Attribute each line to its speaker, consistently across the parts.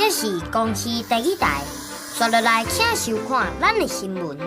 Speaker 1: 这是公视第一台，刷落来请收看咱的新闻。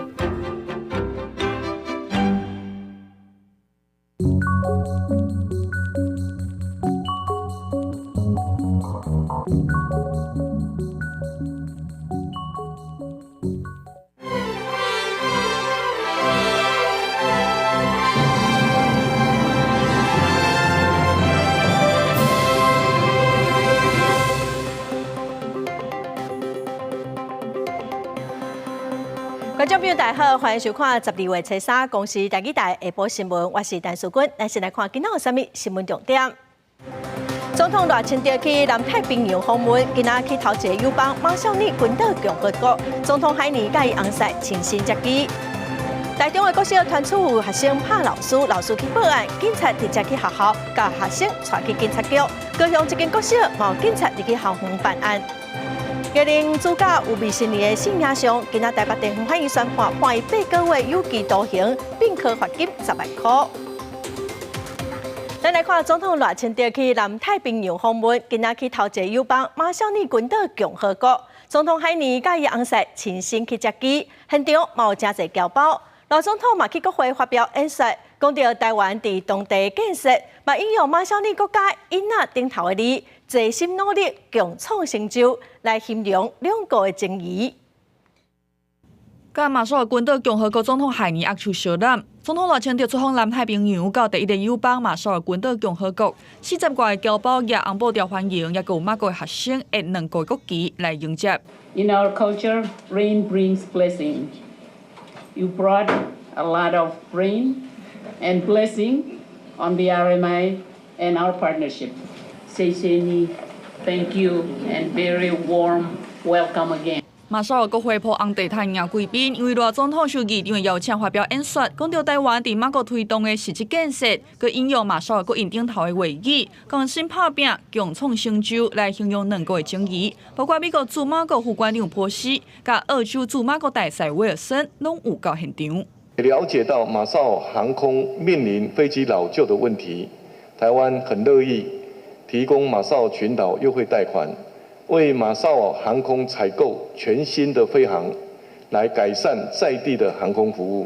Speaker 2: 观众朋友，大家好，欢迎收看12月初3公视第一台下晡新闻，我是陈淑君。咱先来看今仔有啥物新闻重点。总统赖清德去南太平洋访问，今仔去头一个友邦马绍尔群岛共和国，总统海尼甲伊翁婿亲身接机。台中的国小团处学生拍老师，老师去报案，警察直接去学校，甲学生带去警察局。高雄一间国小毛警察入去校园办案。家庭主角有未成年的性影像，今仔台北地方法院宣判，判伊8个月有期徒刑，并科罚金10万块。咱来看总统赖清德去南太平洋访问，今仔去头一个友邦马绍尔群岛共和国，总统海尼甲伊翁婿亲身去接机，现场嘛有真侪侨胞。赖总统嘛去国会发表演说，讲到台湾伫当地建设，嘛引用马绍尔国家囡仔顶头的字，齐心努力，共创成就，来形容两国的情谊。
Speaker 3: 甲马绍尔群岛共和国总统海尼握手相揽，总统赖清德出访南太平洋，到第一个友邦马绍尔群岛共和国，40个侨胞也红布条欢迎，也有5个学生以2个国旗来迎接。
Speaker 4: In our culture, rain brings blessing. You brought a lot of rain and blessing on the RMI and our partnership. 谢谢你 Thank you and very warm welcome again.
Speaker 3: 马绍尔国会铺红地毯迎贵宾，因为赖总统受议长邀请发表演说，讲到台湾伫马国推动的实质建设，佮引用马绍尔国院顶头的话语，共心拍拼，共创成就，来形容两国的情谊。包括美国驻马国副馆长波西，甲澳洲驻马国大使威尔森，拢有到现场。
Speaker 5: 了解到马绍尔航空面临飞机老旧的问题，台湾很乐意提供马绍尔群岛优惠贷款。为马绍尔航空采购全新的飞航，来改善在地的航空服务。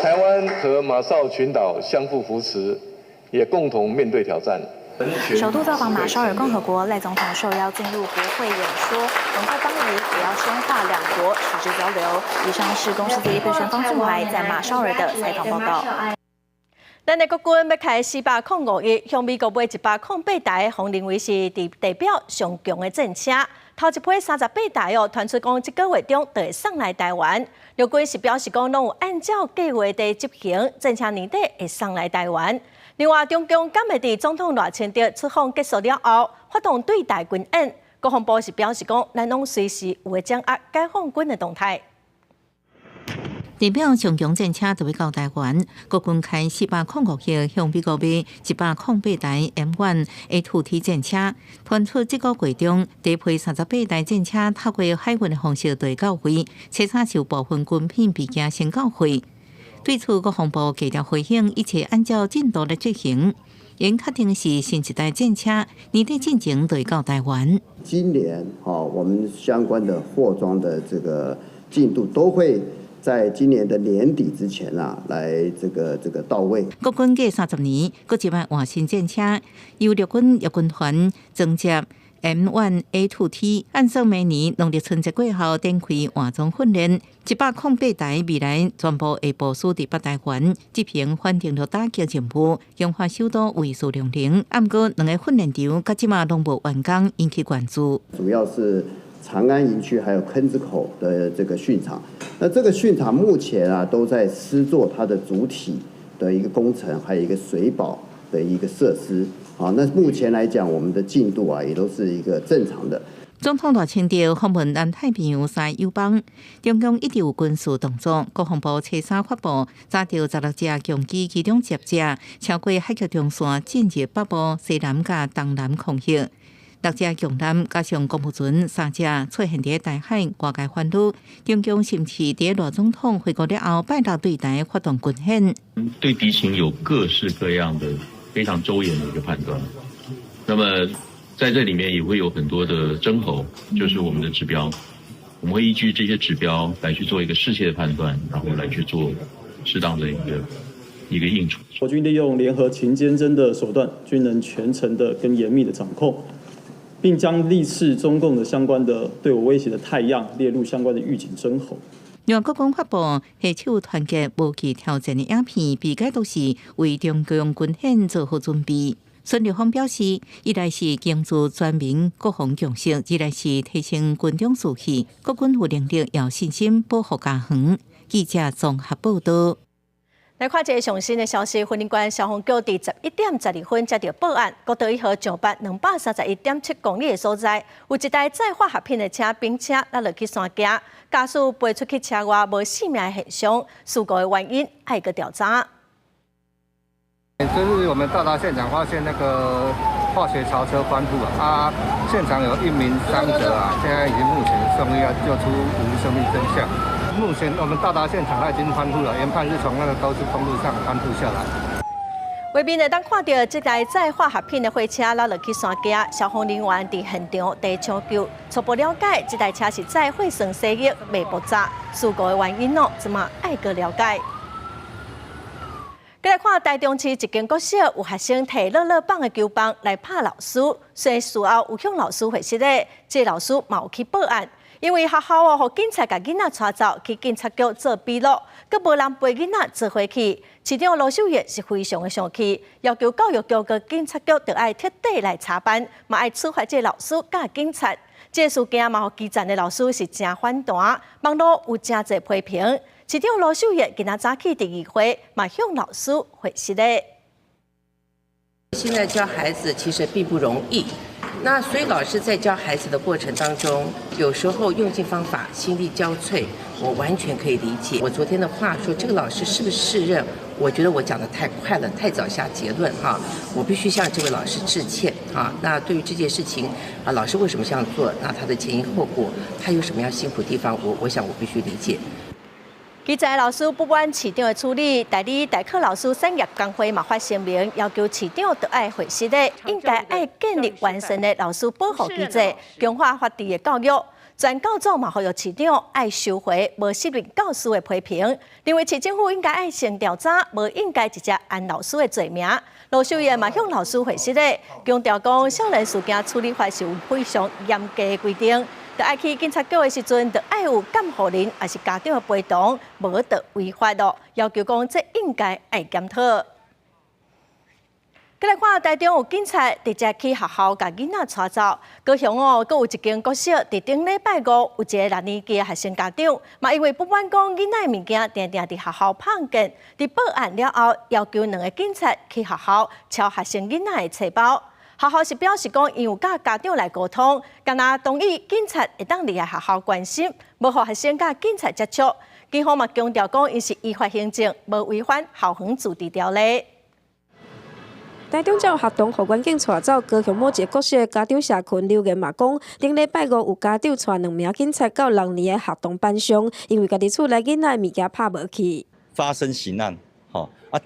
Speaker 5: 台湾和马绍尔群岛相互扶持，也共同面对挑战。
Speaker 6: 首度造访马绍尔共和国，赖总统受邀进入国会演说，文化邦谊也要深化两国实质交流。以上是公视记者陈方俊怀在马绍尔的采访报道。
Speaker 2: 咱的国军要开405亿，向美国买108台，互认为是代表上强的战车。头一批38台传出讲，这个月中就会送来台湾。陆军是表示讲，拢有按照计划在执行，战车年底会送来台湾。另外，中共敢会伫总统赖清德出访结束了后，发动对台军演？国防部是表示讲，咱拢随时有会掌握解放军的动态。
Speaker 7: 代表上强战车就会到台湾，国军开405亿向美国买108台 M1A2T 战车，传出这个月中第一批38台战车透过海运的方式对到位，车厂受部分军品备件先到位。对此，国防部低调回应，一切按照进度来执行。因确定是新一代战车年底进前就会到台湾。
Speaker 8: 今年我们相关的货装的这个进度都会在今年的年底之前来这个到位。
Speaker 7: 国军过30年，搁一摆换新战车，由陆军业军团增接 M1A2T， 按照明年农历春节过后展开换装训练。108台未来全部会部署伫北台湾，执行反登陆打击任务，强化首都卫戍量能。不过2个训练场到即马拢无完工，引起关注。
Speaker 8: 主要是长安营区还有坑子口的这个训场，那这个训场目前都在施作它的主体的一个工程，还有一个水保的一个设施。那目前来讲，我们的进度也都是一个正常的。
Speaker 7: 总统赖清德访问南太平洋3友邦，中共一直有军事动作。国防部初3发布，查到16架强机，其中10架超过海峡中线进入北部、西南甲东南空域。6架强舰加上公务船3架出现伫台海外界番路。中共甚至伫赖总统回国了后，拜六对台发动军演。
Speaker 9: 对敌情有各式各样的非常周延的一个判断。那么在这里面也会有很多的征候，就是我们的指标，我们会依据这些指标来去做一个适切的判断，然后来去做适当的一个应处。
Speaker 10: 我军利用联合勤监侦的手段，均能全程的跟严密的掌控，并将历次中共的相关的对我威胁的态样列入相关的预警征候。
Speaker 7: 另外，国防发布携手团结无惧挑战的影片，被解读是为中共军演做好准备。孙立峰表示，一来是经助全民国防共识，二来是提升军中士气，国军有能力有信心保护家园。记者综合报道。
Speaker 2: 来看一个上新的消息，云林县消防局伫11点12分接到报案，国道1号上北231.7公里的所在，有一台载化合品的车并车拉落去山架，驾驶飞出去车外无性命的现象，事故的原因还个调查。
Speaker 11: 就是我们到达现场发现那个化学槽车翻覆现场有1名伤者现在已经目前送医救出无生命真相。目前我们到达现场，它已经翻覆了，研判是从那个高速公路上翻覆下来。
Speaker 2: 外面呢，当看到这台载化合品的货车拉落去山架，消防人员伫现场地抢救，初步了解，这台车是载火酸溶液未爆炸，事故的原因怎么爱个了解？再来看台中市一间国小，有学生摕乐乐棒的球棒来拍老师，虽然事后有向老师回失的，这老师嘛有去报案。因为学校互警察把囡仔带走去警察局做笔录，佮无人陪囡仔做回去。市长罗秀燕是非常的生气，要求教育局佮警察局得爱彻底来查办，嘛爱处罚这老师佮警察。这事件嘛，互基层的老师是真反弹，网络有真侪批评。市长罗秀燕今仔早起第2回嘛向老师回释的。
Speaker 12: 现在教孩子其实并不容易。那所以老师在教孩子的过程当中，有时候用尽方法，心力交瘁，我完全可以理解。我昨天的话说，这个老师是不是适任？我觉得我讲得太快了，太早下结论哈。我必须向这位老师致歉啊。那对于这件事情啊，老师为什么这样做？那他的前因后果，他有什么样辛苦的地方？我想我必须理解。
Speaker 2: 基层老师不满市长的处理，代理代课老师产业工会嘛发声明，要求市长得爱回失的，应该爱建立完善的老师保护机制，强化法治的教育。全教组嘛呼吁市长爱收回无适任教师的批评，认为市政府应该爱先调查，无应该直接按老师的罪名。罗秀燕嘛向老师回失的，强调讲少年事件处理法是有非常严格的规定。在爱去警察局的时阵，就爱有监护人，还是家长的陪同，无得违法咯。要求讲，这应该爱检讨。再来看台中有警察直接去学校把囡仔带走。高雄阁有一间国小，伫顶礼拜5有一个6年级的学生家长，嘛因为不满讲囡仔物件定定伫学校碰见，伫报案了后，要求2个警察去学校抄学生囡仔的册包。学校是表示讲，因有甲家长来沟通，敢若同意警察会当离开学校关心，无互学生甲警察接触。警方嘛强调讲，因是依法行政，无违反校园自治条例。
Speaker 13: 台中有学童互远警带走，高雄某一个国小的家长社群留言嘛讲，顶礼拜5有家长带2名警察到6年的学童班上，因为家己厝内囡仔物件拍无去。发生刑案。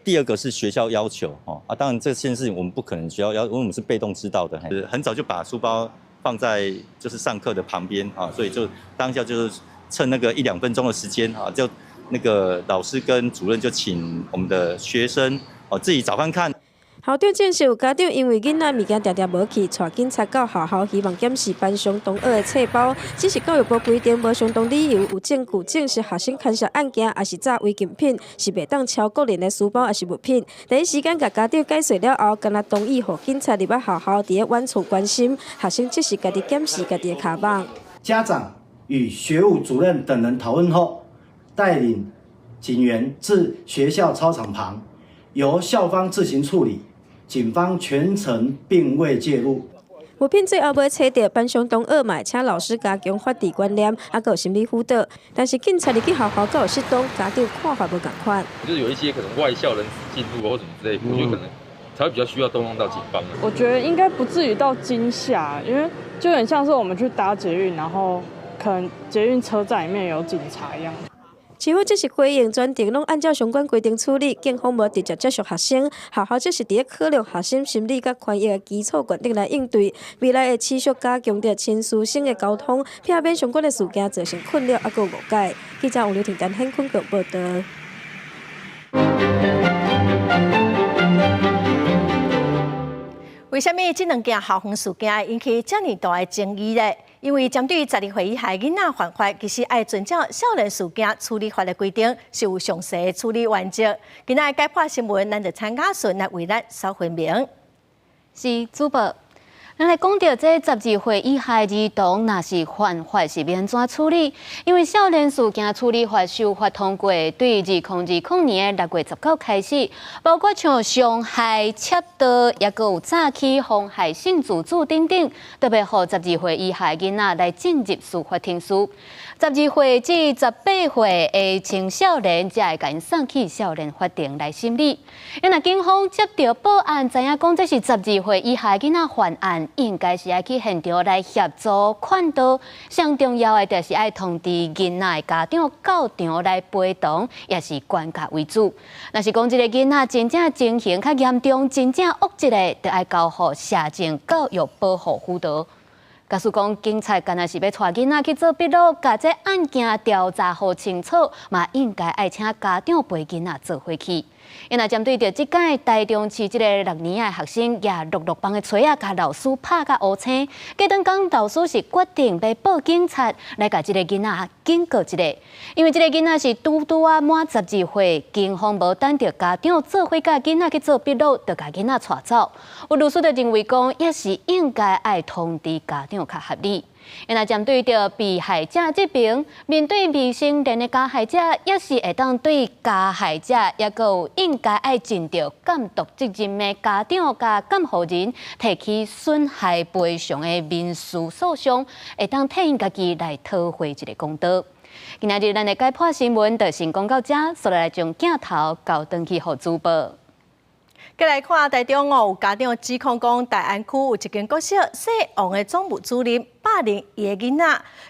Speaker 13: 第二个是学校要求，当然这件事情我们不可能学校要，因为我们是被动知道的，很早就把书包放在就是上课的旁边所以就当下就是趁那个1-2分钟的时间就那个老师跟主任就请我们的学生自己找看看。校长证实有家长因为囡仔物件常常无去，带警察到学校，希望检视班上同学的册包。只是教育部规定无相当理由，有证据证实学生牵涉案件，也是炸违禁品，是袂当超个人的书包，也是物品。第一时间甲家长解释了后，敢若同意，互警察入去学校，伫晚厝关心学生，即是家己检视家己的卡网。家长与学务主任等人讨论后，带领警员至学校操场旁，由校方自行处理。警方全程并未介入。物品最后尾找到班上同学嘛，请老师加强法治观念，还有心理辅导。但是警察入去学校够有失当，家长看法无同款。就是有一些可能外校人士进入或什么之类，我觉得可能才会比较需要动用到警方。我觉得应该不至于到惊吓，因为就很像是我们去搭捷运，然后可能捷运车站里面有警察一样。市府这是回应全程拢按照相关规定处理，警方无直接接触学生，学校这是伫咧考虑学生心理甲权益的基础决定来应对，未来会持续加强着亲师生的沟通，避免相关的事件造成困扰，还有误解。记者吴刘婷、陈hen坤报道。
Speaker 2: 为什么这两件校园事件引起这么大的争议呢？因为针对12岁以下囡仔犯法，其实要遵照少年事件处理法的规定，是有详细的处理原则。今仔解破新闻，咱就参加顺来为咱稍分明。
Speaker 14: 是主播。咱来讲到这12岁以下儿童，若是犯法是要安怎处理？因为少年事件处理法修法通过，对2020年的6月19开始，包括像伤害、窃盗，也佮有诈欺、妨害性自主等等，特别互12岁以下囡仔来进入司法庭诉。12岁至18岁的青少年，才会甲因送去少年法庭来审理。因若警方接到报案，知影讲这是12岁以下囡仔犯案，应该是要去现场来协助劝导。上重要的就是要通知囡仔的家长到场来陪同，也是管教为主。若是讲这个囡仔真正情形较严重，真正恶质的，就要交予社政教育保护辅导。假使讲警察干那是要带囡仔去做笔录，把这案件调查好清楚，嘛应该爱请家长陪囡仔做回去。因若针对着即届台中市即个6年的学生，也陆陆帮的找啊，甲老师拍甲乌青。隔顿讲，老师是决定要报警察来甲即个囡仔警告一下，因为即个囡仔是拄啊满12岁，警方无等着家长做伙甲囡仔去做笔录，就甲囡仔带走。有律师就认为讲，也是应该爱通知家长较合理。因若针对着被害者这边，面对未成年的加害者，也是会当对加害者，也有应该爱尽到监督责任的家长甲监护人，提起损害赔偿的民事诉讼，会当替因家己来讨回一个公道。今仔日咱的解破新闻就先讲到这，所来将镜头交转去给主播。
Speaker 2: 再来看台中有家长指控讲，大安区有一间国小姓王的总务主任霸凌伊的囡仔，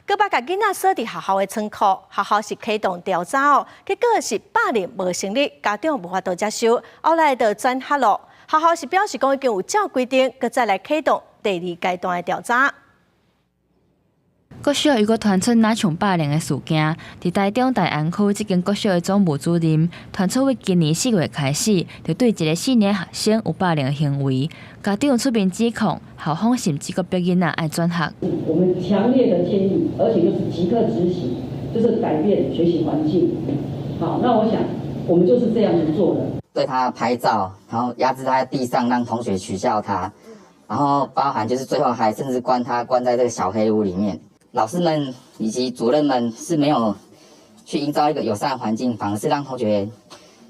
Speaker 2: 佮把甲囡仔锁伫学校的仓库，学校是启动调查哦，结果是霸凌无成立，家长无法度接受，后来就转学咯。学校是表示讲已经有照规定，佮再来启动第2阶段的调查。
Speaker 15: 国小又搁传出哪场霸凌的事件，伫台中大安区这间国小的总务主任传出，于今年4月开始，就对一个4年学生有霸凌的行为，家长出面指控，校方甚至搁逼囡仔爱转学。
Speaker 16: 我们强烈的建议，而且就是即刻执行，就是改变学习环境。好，那我想我们就是这样子做的。
Speaker 17: 对他拍照，然后压制他在地上，让同学取笑他，然后包含就是最后还甚至关在这个小黑屋里面。老师们以及主任们是没有去营造一个友善环境，反而是让同学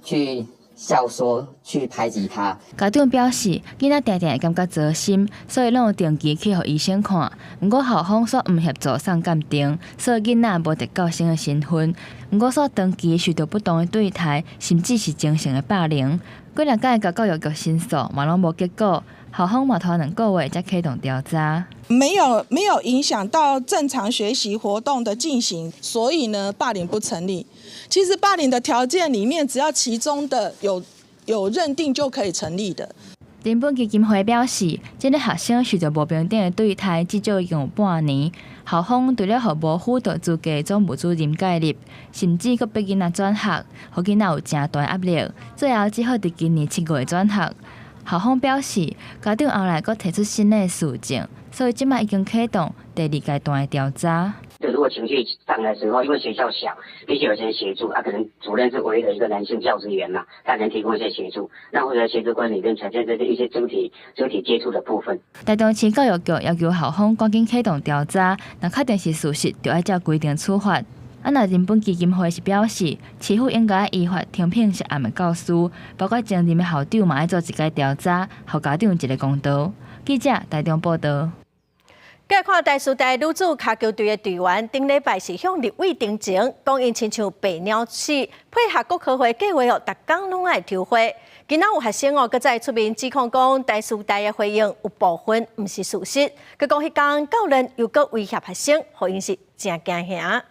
Speaker 17: 去笑说、去排挤他。
Speaker 15: 家长表示，囡仔常常会感觉糟心，所以拢有定期去予医生看。不过校方说唔协助送鉴定，所以囡仔无得教生的身份。不过说长期受到不当的对待，甚至是精神的霸凌。几两届甲教育局申诉，嘛拢无结果。校方嘛拖2个月才启动调查，
Speaker 18: 没有影响到正常学习活动的进行，所以呢，霸凌不成立。其实霸凌的条件里面，只要其中的有认定就可以成立的。
Speaker 15: 人本基金会表示，这个学生受到不平等的对待，至少已经有半年。校方除了予无辅导资格的总务主任介入，甚至佫逼囡仔转学，予囡仔有正大压力，最后只好伫今年7月转学。校方表示，家长后来佫提出新的事证，所以即摆已经启动第2阶段的调查。
Speaker 19: 就如果情绪上来的时候，因为学校小，必须有些协助，可能主任是唯一的一个男性教职员嘛，他能提供一些协助，让或者协助管理跟呈现这一些肢体接触的部分。
Speaker 15: 台中市教育局要求校方赶紧启动调查，若确定是事实，就要照规定处罚。若人本基金会是表示，市府应该依法停聘涉案的教师，包括前任的校长嘛，要做一个调查，予家长一个公道。记者台中报道。
Speaker 2: 再看台师大女子脚球队的队员，顶礼拜是向立委定情，讲因亲像白鸟似，配合国科会计划哦，逐工拢爱抽花。今仔有学生哦，搁再出面指控讲台师大的回应有部分毋是事实，佮讲迄天教练又搁威胁学生，互因是真惊吓。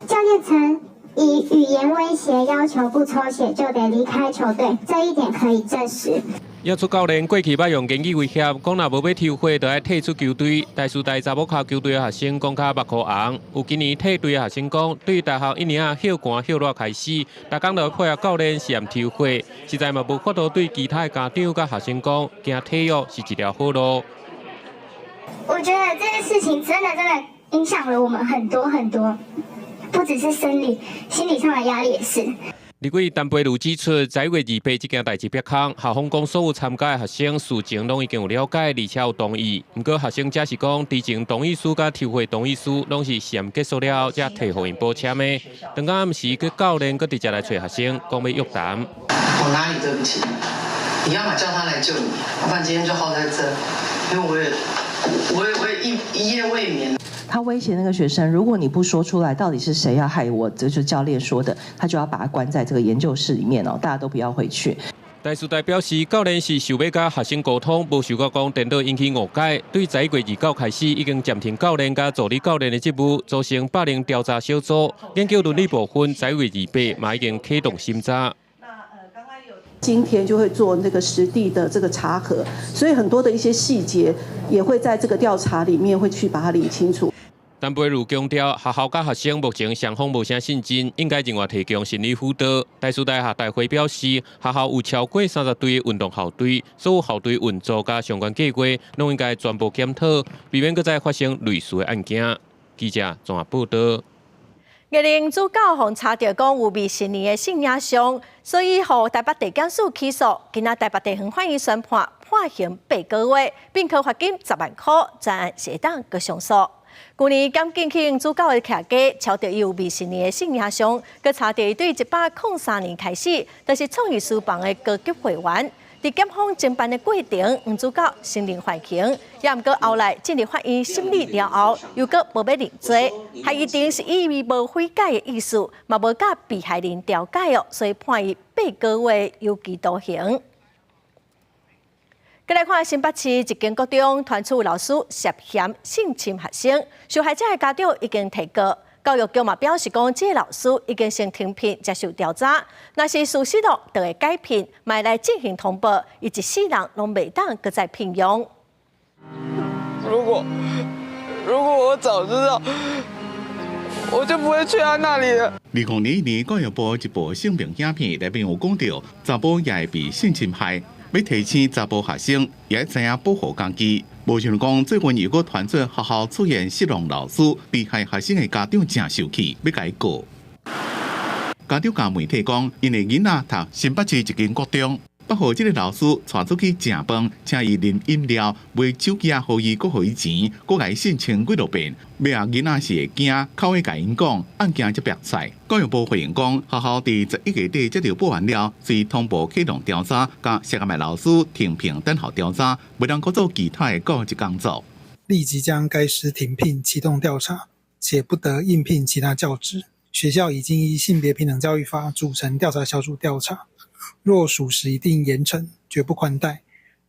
Speaker 20: 教练曾以语言威胁要求不抽血就得离开球队，这一点可以证实。
Speaker 21: 要出教练过去捌用言语威胁，讲若无要抽血，就要退出球队。台师大查某校球队的学生讲卡目眶红。有今年退队的学生讲，对于大学一年休寒休热开始，逐工就配合教练是按抽血，实在嘛无法度对其他的家长甲学生讲，惊体育是一条好路。
Speaker 20: 我觉得这件事情真的影响了我们很多，不只是生理，心理上的压力也是。
Speaker 21: 李桂陈培如指出，在月2日这件代志曝光，校方讲所有参加的学生事情拢已经有了解，而且有同意。不过学生解释讲，之前同意书甲抽血同意书拢是先结束了才摕互因补签的。当暗时，个教练佫直接来找学生，讲要约谈。
Speaker 22: 我哪里对不起？你要么叫他来救你，要不然今天就耗在这，因为我也一夜未眠。
Speaker 23: 他威胁那个学生，如果你不说出来到底是谁要害我，这就是教练说的，他就要把他关在这个研究室里面哦，大家都不要回去。
Speaker 21: 台师大表示，教练是想要甲学生沟通，无想到讲电脑引起误解。对在月29开始，已经暂停教练甲助理教练的职务，组成霸凌调查小组，研究伦理部分在月28嘛已经启动审查。
Speaker 23: 今天就会做那个实地的这个查核，所以很多的一些细节也会在这个调查里面会去把它理清楚。
Speaker 21: 陈培如强调，学校甲学生目前双方无啥信任，应该另外提供心理辅导。台师大学大会表示，学校有超过30队运动校队，所有校队运作甲相关计划，拢应该全部检讨，避免搁再发生类似的案件。记者综合报道。
Speaker 2: 月龄主教互查到讲有未成年的性影像，所以互台北地检署起诉。今仔台北地方法院宣判刑8个月，并可罚金10万块，专案是当搁上诉。去年检警去用主教的徛家，抄到伊有未成年的性影像，搁查到伊对1803年开始，就是创意书房的高级会员。伫检方侦办的过程，黄主教心灵反省，也毋过后来进入法院审理了后，又搁无要认罪，还一定是意味无悔改的意思，嘛无甲被害人调解哦，所以判伊8个月有期徒刑。再来看新北市一间国中传出老师涉嫌性侵学生，受害者的家长已经提告。教育局嘛表示讲，这个老师已经先停聘接受调查，若是事实咯，就会改聘，卖来进行通报，伊一世人拢袂当搁再聘用。
Speaker 24: 如果我早知道，我就不会去他那里了。
Speaker 25: 2002年，教育部一部性平影片内面有讲到，查甫也会被性侵害，要提醒查甫学生也要知影保护家己。无想讲，最近又搁传出学校出现失踪老师，被害学生的家长真生气，要甲伊告。家长甲媒体讲，因为囡仔读新北市一间国中，8号这个老师带出去食饭，请伊啉饮料，买手机互伊，搁互伊钱，搁甲伊性侵几落遍。尾仔囡仔是会惊，口会甲因讲，案件才白菜。教育部回应讲，学校伫11月底接到报案了，随通报启动调查，甲涉案的老师停聘等候调查，袂当搁做其他的教育工作。
Speaker 26: 立即将该师停聘，启动调查，且不得应聘其他教职。学校已经依性别平等教育法组成调查小组调查，若属实一定严惩，绝不宽待，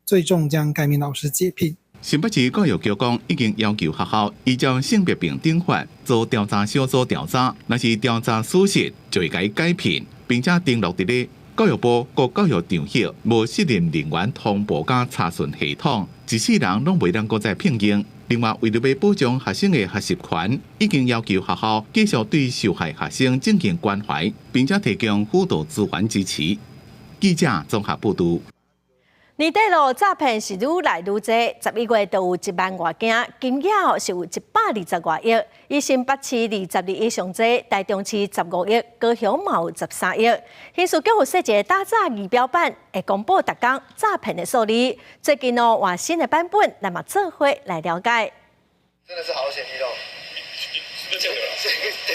Speaker 26: 最重将该名老师解聘。
Speaker 25: 新北市教育局讲，已经要求学校依照性别平等法做调查小组调查，若是调查属实，就会该改聘，并且登录伫咧教育部各教育场所无适任人员通报加查询系统，一世人拢袂当搁再聘用。另外，为了要保障学生的学习权，已经要求学校继续对受害学生进行关怀，并且提供辅导资源支持。记者综合报道。
Speaker 2: 年底咯，诈骗是愈来愈多，11月就有1万外件，金额是有120多亿。以新北市22亿上多，台中市15亿，高雄嘛有13亿。刑事局有设一个打诈仪表板，会公布逐工诈骗的数字。最近哦，换新的版本，咱嘛做伙来了解。
Speaker 27: 真的是好险遇到。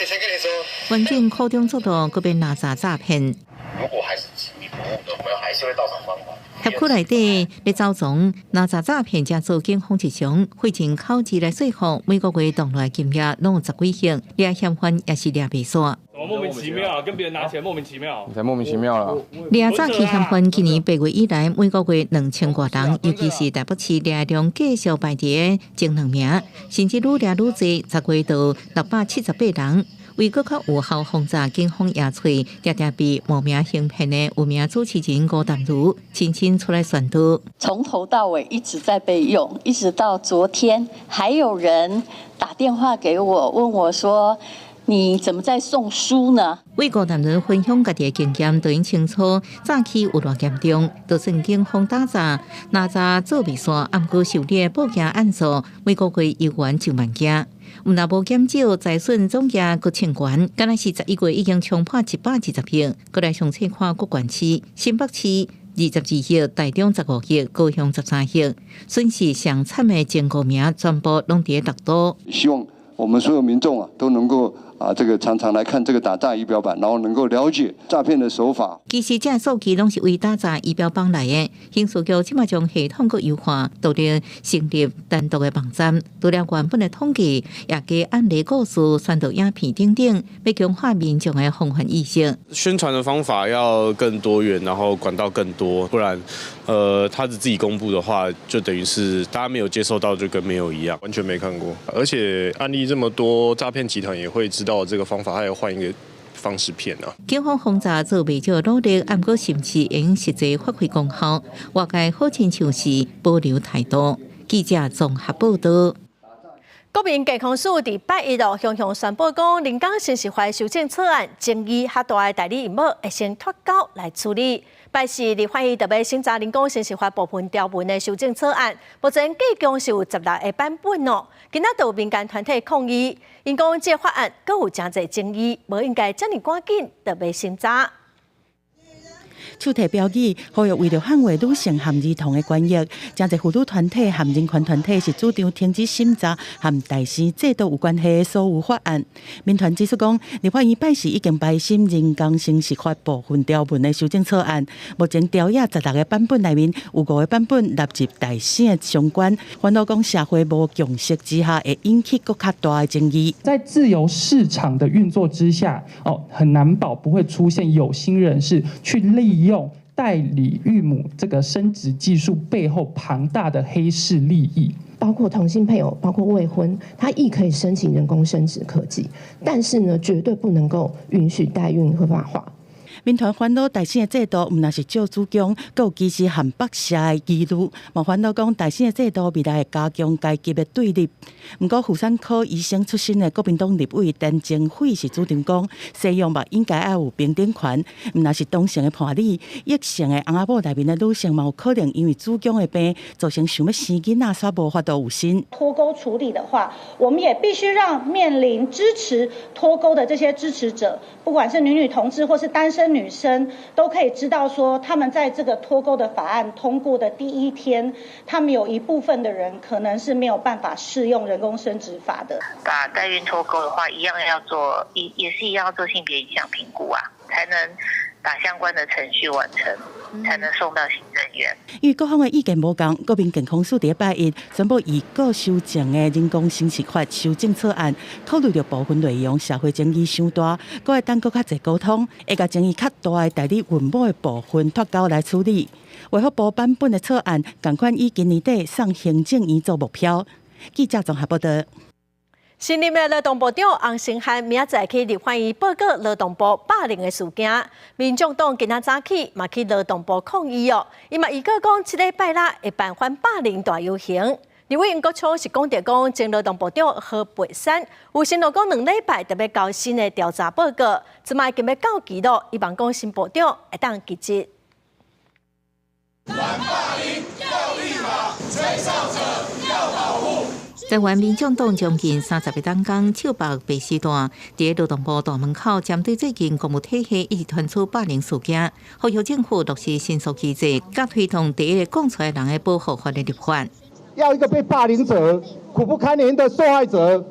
Speaker 27: 先跟你说。
Speaker 7: 环境高中速度嗰边拿查诈骗。
Speaker 27: 如果还是执迷不悟的，我们还是会到场帮忙。
Speaker 7: 辖区内底，咧走从拿查诈骗者做警方日常，会前考试来说服，每个月动来金额拢有10几亿，掠嫌犯也是掠袂煞。
Speaker 28: 莫名其妙啊，跟别人拿钱莫名其妙。
Speaker 27: 你才莫名其妙了。
Speaker 7: 掠诈欺嫌犯今年8月以来，每个月2000多人，尤其是台北市掠量继续排第前2名，甚至愈掠愈多，10月到678人。为更较有效防诈警方野炊，常常被冒名行骗的有名主持人吴淡如亲亲出来宣导。
Speaker 1: 从头到尾一直在被用，一直到昨天，还有人打电话给我，问我说：“你怎么在送书呢？”
Speaker 7: 为吴淡如分享家己的经验，就因清楚诈欺有偌严重，就算警方打诈，哪诈做未煞，暗过受理的报警案数每个月1万9万件。毋若无减少，财损总额阁千元。敢若是11月已经冲破120亿，过来详细看各县市，新北市22亿，台中15亿，高雄13亿，损失上惨的前5名全部拢伫六都。
Speaker 3: 希望我们所有民众都能够这个常常来看这个打诈仪表板，然后能够了解诈骗的手法。
Speaker 7: 其实这数据拢是为打诈仪表板来的。刑事局即马将系统阁优化，独立成立单独的网站，除了原本的统计，也加案例故事、宣导影片等等，要强化民众的防范意识。
Speaker 4: 宣传的方法要更多元，然后管道更多，不然他是自己公布的话，就等于是大家没有接受到，就跟没有一样，完全没看过。而且案例这么多，诈骗集团也会知道这个方法，他也换一个方式骗啊。
Speaker 7: 警方防诈做未少努力，不过是不是用实际发挥功效？外界好亲像是保留态度。记者综合报道。
Speaker 2: 国民健康署伫8日向宣布讲，人工生殖法修正草案争议较大的代理孕母会先脱稿来处理。8日立法院特别审查人工生殖法部分条文的修正草案，目前计共是有16个版本哦。今仔有民间团体抗议，因讲这法案阁有真侪争议，无应该这么赶紧特别审查。
Speaker 5: 手提标语呼吁为了捍卫女性和儿童的权益，真侪妇女团体和人权团体是主张停止审查和代生制度有关系的所有法案。民团指出讲，立法院8日已经排审人工生殖法部分条文的修正草案，目前条约16个版本内面有5个版本纳入代生的相关，反倒讲社会无共识之下，会引起更较大的争议。
Speaker 6: 在自由市场的运作之下，很难保不会出现有心人士去利用代理育母这个生殖技术背后庞大的黑市利益，
Speaker 8: 包括同性配偶，包括未婚，他亦可以申请人工生殖科技，但是呢，绝对不能够允许代孕合法化。
Speaker 5: 民团烦恼代生的制度，毋但是少主张，阁有歧视和剥削的疑虑。嘛烦恼讲代生的制度未来会加强阶级的对立。不过，妇产科医生出身的国民党立委陈清惠是主张讲，西洋嘛应该要有平等权。毋但是同性的伴侣，异性的翁仔某内面的女性嘛有可能因为子宫的病，造成想要生囡仔煞无法度有心。
Speaker 9: 脱钩处理的话，我们也必须让面临支持脱钩的这些支持者，不管是女同志或是单身女生，都可以知道说，他们在这个脱钩的法案通过的第一天，他们有一部分的人可能是没有办法适用人工生殖法的。
Speaker 10: 把代孕脱钩的话，一样要做，也是一样要做性别影响评估啊，才能把相关的程序完成，才能送到行政院。
Speaker 5: 因为各方的意见无同，国民健康署伫8日宣布以各修正的人工生殖法修正草案，考虑到部分内容社会争议伤大，阁会等搁较侪沟通，会甲争议较大的代理孕母的部分脱钩来处理。卫福部版本的草案，同款以今年底送行政院做目标。记者综合报道。
Speaker 2: 新任的劳动部长洪成汉明仔载去立法院报告劳动部霸凌的事件，民众党今仔早起嘛去劳动部抗议哦，伊嘛预告讲这礼拜六会办反霸凌大游行。立委袁国昌是讲到讲，前劳动部长何培山有承诺讲2礼拜特别交新的调查报告，即卖今要到期咯，伊望讲新部长会当积极。
Speaker 29: 反霸凌要立马，吹哨者要保护。
Speaker 7: 台湾民众党将近30个党工手握白丝带，伫劳动部大门口针对最近公务体系一直传出霸凌事件，呼吁政府落实申诉机制，甲推动第一个讲出来人的保护法的立法。
Speaker 30: 要一个被霸凌者、苦不堪言的受害者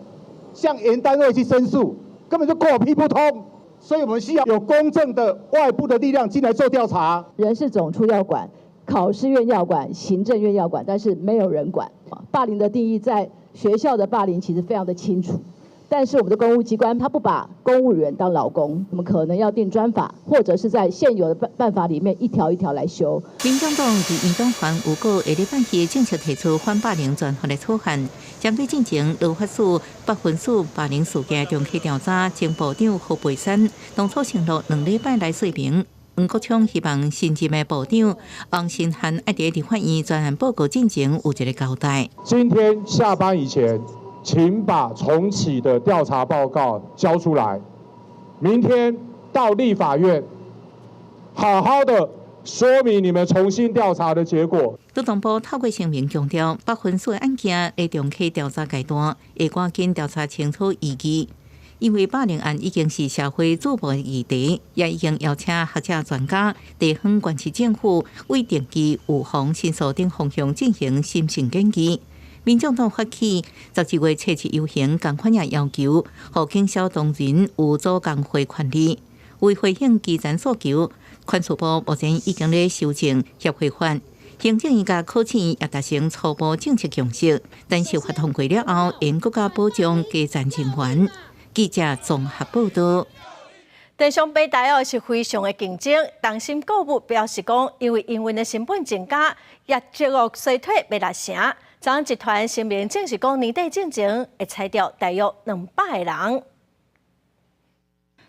Speaker 30: 向原单位去申诉，根本就狗屁不通。所以我们需要有公正的外部的力量进来做调查。
Speaker 31: 人事总处要管，考试院要管，行政院要管，但是没有人管。霸凌的定义在学校的霸凌其实非常的清楚，但是我们的公务机关他不把公务员当劳工，我们可能要定专法，或者是在现有的办法里面一条一条来修。
Speaker 7: 民众党伫移动环有个下礼拜日正式提出反霸凌专法的草案，针对进前劳法署8分署霸凌事件中期调查，前部长何培山当初承诺2礼拜来说明。黄国昌希望新任的部长王新涵爱在立法院专案报告进前有一个交代。
Speaker 30: 今天下班以前，请把重启的调查报告交出来。明天到立法院，好好的说明你们重新调查的结果。
Speaker 7: 劳动部透过声明强调，8分署的案件在中期调查阶段，会赶紧调查清楚异议。因为霸凌案已经是社会瞩目的议题，也已经邀请学者专家、地方县市政府为定期预防申诉等方向进行审慎研究。民众党发起12月7日游行，同款也要求，互警消同仁有组工会权利。为回应基层诉求，看守部目前已经在修正协会法。行政院甲考试也达成初步政策共识，等修法通过了后，应更加保障基层成员。记者综合报道。
Speaker 2: 电商平台是非常的竞争，东森购物表示讲，因为营运的成本增加，业绩恶衰退未达成。张集团声明证实讲，年底进前会裁掉大约200个人。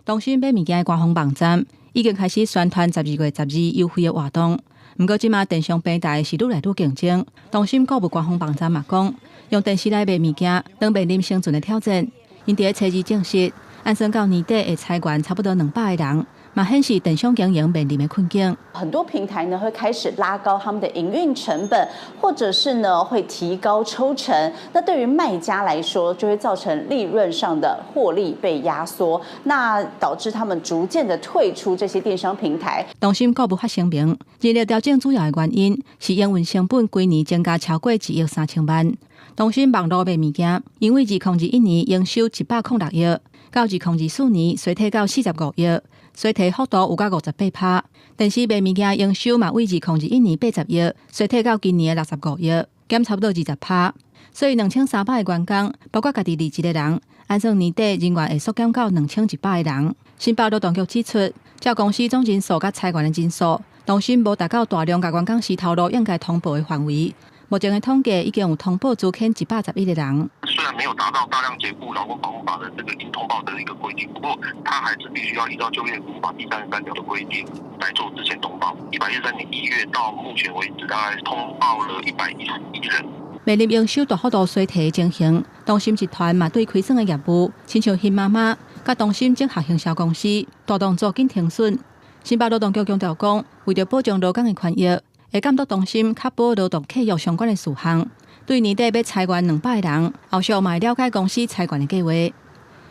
Speaker 11: 东森买物件的官方网站已经开始宣传12月12优惠的活动，不过即马电商平台是愈来愈竞争。东森购物官方网站嘛讲，用电视来买物件，当面临生存的挑战。因伫初二证实，按算到年底会裁员差不多200个人，嘛显示电商经营面临的困境。
Speaker 12: 很多平台呢会开始拉高他们的营运成本，或者是呢会提高抽成。那对于卖家来说，就会造成利润上的获利被压缩，那导致他们逐渐的退出这些电商平台。
Speaker 11: 东森购物发声明，日历调整主要的原因是营运成本规年增加超过1亿3千万。东森网络卖物件，因为2021年营收106亿，到2024年衰退到45亿，衰退幅度有到58%。电视卖物件营收嘛，为2021年80亿，衰退到今年的65亿，减差不多20%。所以2300个员工，包括家己离职的人，按算年底人员会缩减到2100个人。新北劳动局指出，照公司总人数甲裁员的人数，东森无达到大量甲员工时投入应该通报的范围。目前的统计已经有通报资遣111个人。
Speaker 27: 虽然没有达到大量解雇劳工保护法的这个应通报的一个规定，不过他还是必须要依照就业服务法第33条的规定来做资遣通报。113年1月到目前为止，大概通报了111人。
Speaker 11: 面临营收大幅度衰退的情形，东森集团嘛对亏损的业务，亲像新妈妈、甲东森整合行销公司，大动作紧停损。新北劳动局强调讲，为了保障劳工的权益，会监督东森确保劳动契约相关的事项。对年底要裁员200个人，后续嘛会了解公司裁员的计划。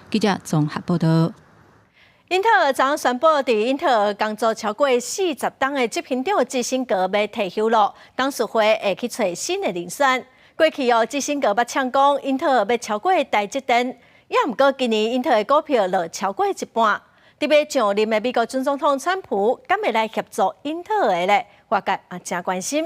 Speaker 11: 记者综合报道。
Speaker 2: 英特尔昨宣布，伫英特尔工作超过40天的执行长基辛格要退休了，董事会会去找新的人选。过去基辛格捌呛讲，英特尔要超过台积电，也毋过今年英特尔股票落超过一半。特别上任的美国前总统川普，敢会来协助英特尔呢？外界也真关心。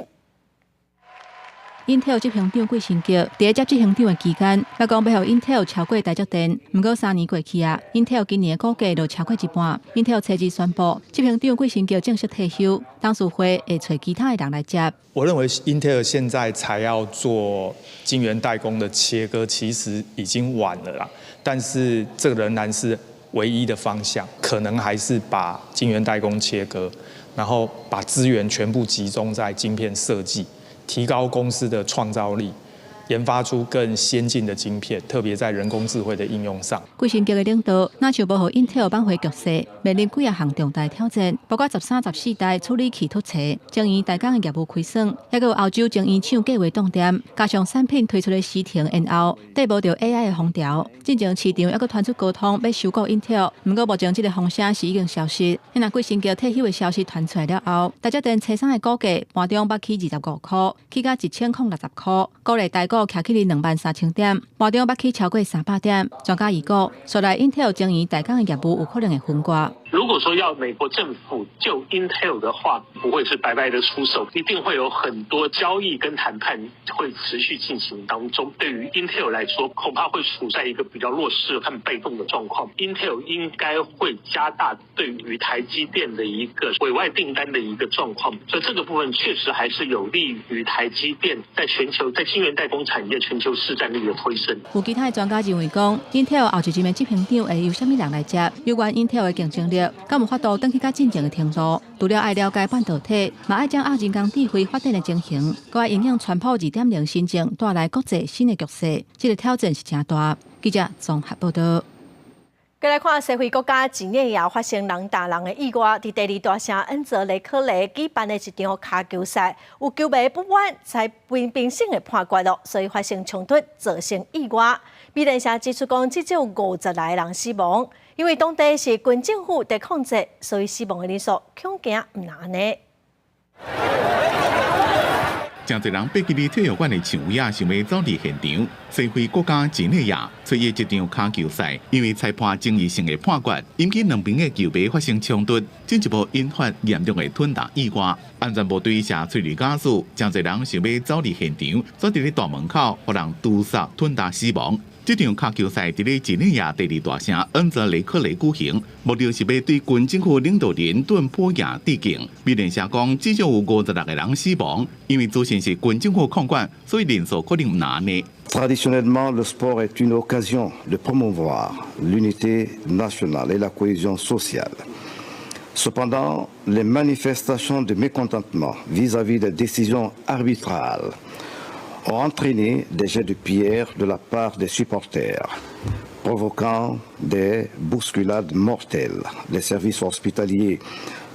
Speaker 11: Intel 执行长季辛格伫接执行长的期间，他讲要互 Intel 超过台积电。不过3年过去啊 ，Intel 今年的股价就超过一半。Intel 初二宣布，执行长季辛格正式退休，董事会会找其他的人来接。
Speaker 13: 我认为 Intel 现在才要做晶圆代工的切割，其实已经晚了啦。但是这仍然是唯一的方向，可能还是把晶圆代工切割，然后把资源全部集中在晶片设计。提高公司的创造力，研发出更先进的晶片，特别在人工智慧的应用上。
Speaker 11: 季辛格的领导，那就无予 Intel 扳回局势，面临几项重大挑战，包括13、14代处理器突袭，将伊代工的业务亏损，还有欧洲晶圆厂计划冻点，加上产品推出的时停延后，对无着 AI 的风潮。进前市场还佫传出沟通要收购 Intel， 不过目前这个风声是已经消失。那季辛格退休的消息传出来了后，台积电车商的股价盘中捌起25块，起到1060块，股利大股徛起哩23000点，盘中捌起超过300点。专家预估，将来 Intel晶圆代工的业务有可能会分割。
Speaker 14: 如果说要美国政府救 Intel 的话，不会是白白的出手，一定会有很多交易跟谈判会持续进行当中。对于 Intel 来说，恐怕会处在一个比较弱势和被动的状况。Intel 应该会加大对于台积电的一个委外订单的一个状况，所以这个部分确实还是有利于台积电在全球在晶圆代工产业全球市占率的推升。
Speaker 11: 有其他专家认为讲 ，Intel 后一任执行长会由什么人来接？有关 Intel 的竞争力，敢有法度登去较进前的程度？除了爱了解半导体，嘛爱将人工智慧发展的情形，佮爱影响川普2.0新政带来国际新的局势，这个挑战是真大。记者综合报道。
Speaker 2: 再来看社会国家几年也发生人打人的意外，伫第二大城恩泽雷克雷举办的一场卡球赛，有球迷不满才评审的判决咯，所以发生冲突，造成意外。美联社指出讲，至少50来人死亡，因为当地是军政府在控制，所以死亡的人数恐惊唔难呢。
Speaker 25: 真侪人爬起体育馆的墙尾啊，想要走离现场。西非国家几内亚出现一场卡球赛，因为裁判争议性的判决，引起两边的球迷发生冲突，进一步引发严重的吞打意外。安全部队写催泪假诉，真侪人想要走离现场，所伫咧大门口，互人屠杀吞打死亡。这场卡球赛伫咧几内亚第二大城恩泽雷克雷举行，目的是要对军政府领导人顿波亚致敬。美联社讲，至少有56个人死亡，因为主线是军政府控管，所以人数可能唔难呢。
Speaker 15: Traditionnellement, le sport est une occasion de promouvoir l'unité nationale et la cohésion sociale. Cependant, les manifestations de mécontentement vis-à-vis des décisions arbitrales ont entraîné des jets de pierre de la part des supporters, provoquant des bousculades mortelles. Les services hospitaliers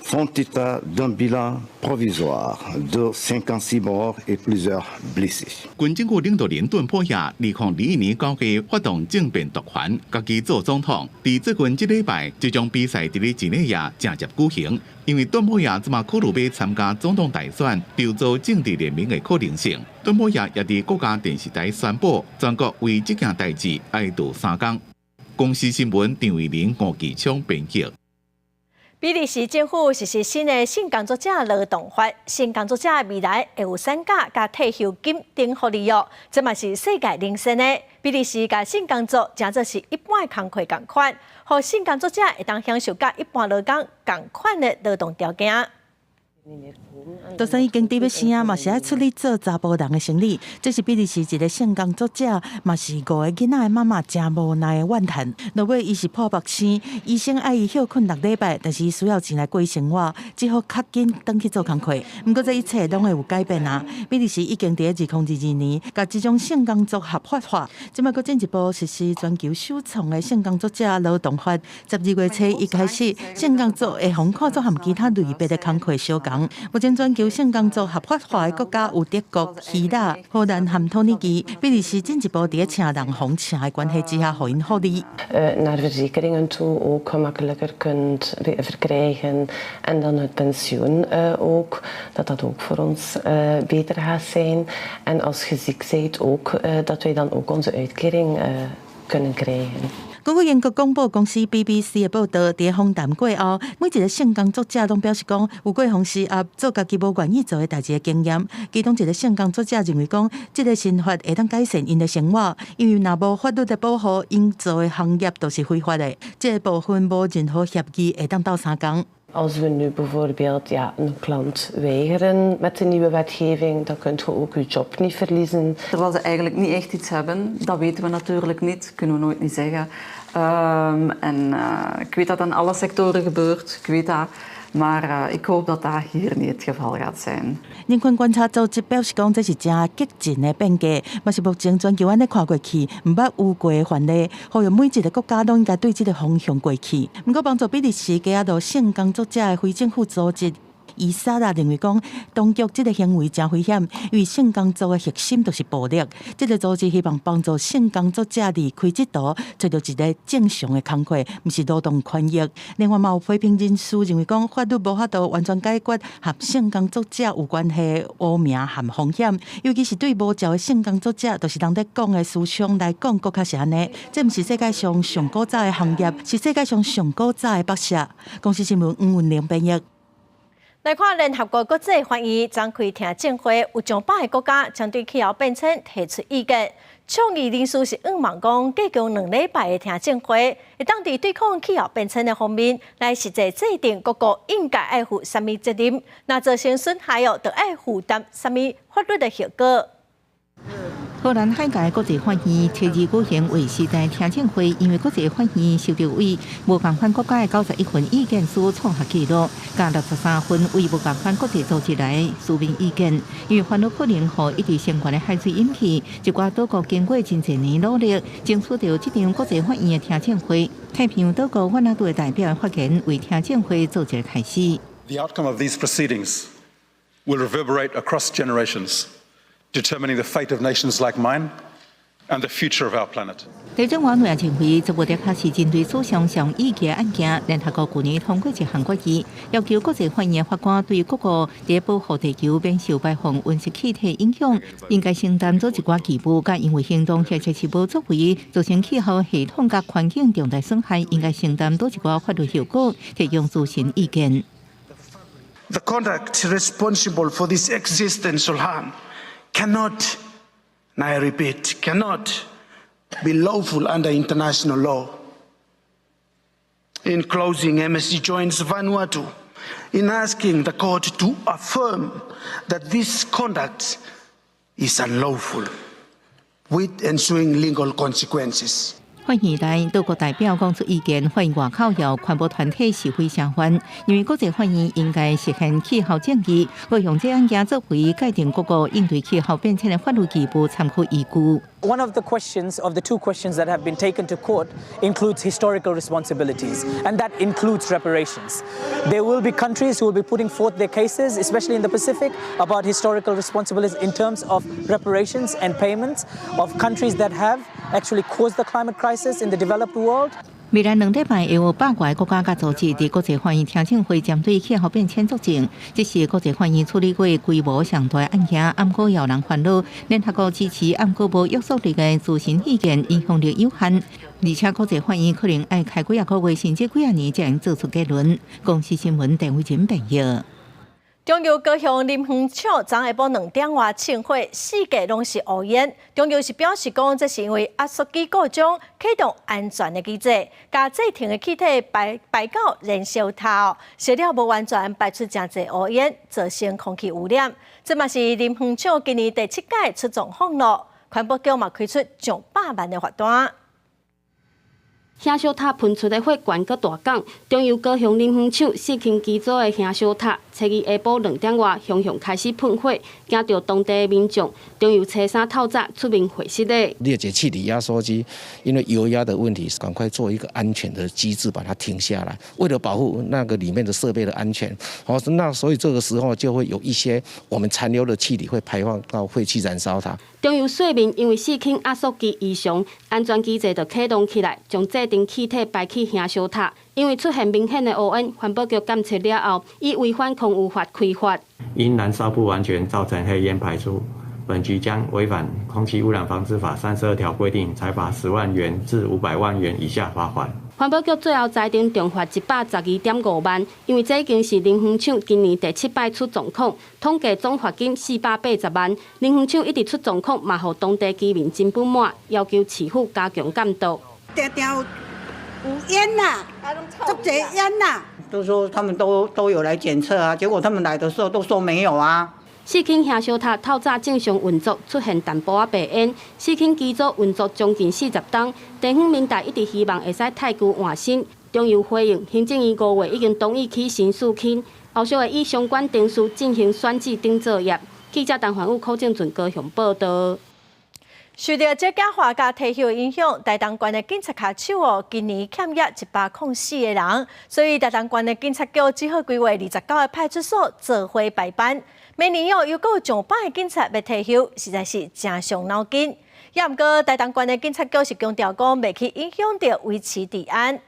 Speaker 15: font état d'un bilan provisoire de 56 morts et plusieurs blessés.
Speaker 25: 军政府领导人顿波亚2021年9月发动政变夺权，家己做总统。伫最近1礼拜，这场比赛伫咧几内亚正式举行。因为顿波亚即马考虑要参加总统大选，筹造政治联盟的可能性。顿波亚也伫国家电视台宣布，全国为这件代志哀悼3天。公司新闻张伟林、吴继昌编辑。
Speaker 2: 比利时政府实施新的性工作者劳动法，性工作者未来会有产假加退休金等福利哦，这嘛是世界领先的。比利时甲性工作真做是一般的工课共款，互性工作者会当享受甲一般劳工共款的劳动条件。
Speaker 5: 就算已经伫要生，嘛是爱出力做查甫人的生理。这是比利时一个性工作者，嘛是5个囡仔的妈妈真无奈的怨叹。落尾伊是破腹生，医生爱伊休困6礼拜，但是伊需要钱来过生活，只好较紧转去做工课。不过这一切拢会有改变啊！比利时已经伫2022年，甲这种性工作合法化，即摆佫进一步实施全球首创的性工作者劳动法。12月初一开始，性工作会互看作和其他类别的工课相共。目前全球性工作合法化的国家有德国、希腊、荷兰和土耳其。比利时进一步伫请人红请的关系之下，互因福利。
Speaker 16: Naar verzekeringen toe ook gemakkelijker kunt verkrijgen en dan het pensioen ook, dat ook voor ons beter gaat zijn. En als je ziek bent ook, dat wij dan ook onze uitkering kunnen krijgen.
Speaker 5: 根据英国广播公司 BBC 的报道，伫访谈过后，每一个性工作者拢表示讲，有过方式做家己无愿意做的代志的经验。其中一个性工作者认为讲，这个新法会当改善因的生活，因为若无法律的保护，因做的行业都是非法的。这个部分无任何协议会当斗相共。
Speaker 16: Als we nu bijvoorbeeld een klant weigeren met de nieuwe wetgeving, dan kunt je ook je job niet verliezen.
Speaker 17: Terwijl ze eigenlijk niet echt iets hebben, dat weten we natuurlijk niet, kunnen we nooit niet zeggen. Ik weet dat in alle sectoren gebeurt, ik weet dat. Maar ik hoop dat dat hier niet het geval gaat zijn.
Speaker 5: 人权观察组织表示讲，这是真激进的变革，嘛是目前全球安尼看过去，唔捌有过的范例，呼吁每一个国家都应该对这个方向过去。不过，帮助比利时加入性工作者的非政府组织，伊莎拉认为讲，当局这个行为真危险，因为性工作的核心就是暴力。这个组织希望帮助性工作者离开这道，找到一个正常的工课，不是劳动权益。另外，有批评人士认为讲，法律无法度完全解决和性工作者有关系污名和风险，尤其是对无照的性工作者，就是人在讲的思想来讲，更较是安尼。这不是世界上上古早的行业，是世界上上古早的博士。公司新闻吴文玲编译。
Speaker 2: 来看联合国国际会议展开听证会，有上百个国家将对气候变迁提出意见。倡议人士是望讲，加强2礼拜的听证会，会当伫对抗气候变迁的方面，来实际制定各国应该爱负什么责任，那造成损害哦，就爱负担什么法律的后果。
Speaker 7: 荷兰海界国际会议7日举行为时代听证会，因为国际会议受到为无共款国家的91份意见书创下纪录，加63份为无共款国际组织来书面意见，因为烦恼可能和一直相关的海水引起，一寡岛国经过真侪年努力，争取到这场国际会议的听证会。太平洋岛国越南队代表发言为听证会做一个开始。
Speaker 1: The outcome of these proceedings will reverberate across generations, determining the fate of nations like mine and the future of our planet.
Speaker 7: 地震委听证会这部调查是针对史上上议件案件，联合国去年通过一项决议，要求国际会议法官对各国在保护地球免受排放温室气体影响，应该承担做一寡义务，甲因为行动或者是无作为造成气候系统甲环境重大损害，应该承担多一寡法律后果，提供咨询意見。
Speaker 3: The conduct responsible for this existential harm cannot, and I repeat, cannot be lawful under international law. In closing, MSC joins Vanuatu in asking the court to affirm that this conduct is unlawful, with ensuing legal consequences.
Speaker 7: 会议内，多国代表讲出意见，发现外口有环保团体是非常欢，因为国际会议应该实现气候正义，我用这案件作为界定各国应对气候变迁的法律义务参考依据。
Speaker 18: One of the questions, of the two questions that have been taken to court, includes historical responsibilities, and that includes reparations. There will be countries who will be putting forth their cases, especially in the Pacific, about historical responsibilities in terms of reparations and payments of countries that have actually caused the climate crisis in the developed world.
Speaker 7: 未来2礼拜会有8个国家甲组织伫国际会议听证会针对气候变迁作证，这是国际会议处理过规模上大的案件，暗过有人烦恼，联合国支持暗过无约束力的咨询意见影响力有限，而且国际会议可能要开几个月甚至几年才能做出结论。公司新闻陈伟珍编译。
Speaker 2: 中油高雄林园厂昨下晡2点外庆会4架拢是乌烟。中油是表示讲，这是因为压缩机故障启动安全的机制，加制停的气体排到燃烧塔，烧了无完全排出真侪乌烟，造成空气污染。这嘛是林园厂今年第7届出状况咯。环保局嘛开出上100万的罚单。
Speaker 19: 香烧塔喷出的火源阁大港，中油高雄林园厂4轻机组的香烧塔，初日下晡2点外熊熊开始喷火，惊到当地的民众。中油车衫透早出面回息的。
Speaker 20: 列解气体压缩机，因为油压的问题，赶快做一个安全的机制，把它停下来，为了保护那个里面的设备的安全。那所以这个时候就会有一些我们残留的气体会排放到废气燃烧它。
Speaker 19: 中油说明，因为4轻压缩机异常，安全机制就启动起来，将制定气体排去香烧塔。因为出现明显的污烟，环保局监测了后，以违反空污法开罚。
Speaker 21: 因燃烧不完全造成黑烟排出，本局将违反《空气污染防治法》32条规定，裁罚10万元至500万元以下罚款。
Speaker 19: 环保局最后裁定重罚112.5万，因为这已经是林园厂今年第7摆出状况，统计总罚金480万。林园厂一直出状况，嘛互当地居民真不满，要求市府加强监督。
Speaker 22: 常常有烟呐，这些烟呐，都说他们都有来检测啊，结果他们来的时候都说没有啊。
Speaker 19: 4轻香烧塔透早正常运作，出现淡薄仔白烟。4轻机组运作将近40档，地方民代一直希望会使太旧换新。中油回应，行政院5月已经同意起新4轻，后续会以相关定数进行选址顶作业。记者陈环宇、柯正俊高雄报道。
Speaker 2: 受到这假话甲退休影响，大东县的警察卡手今年欠业104个人，所以大东县的警察局只好规划29个派出所做伙排班。明年又有上百个警察要退休，实在是真伤脑筋。也毋过，大东县的警察局是强调讲，袂去影响到维持治安。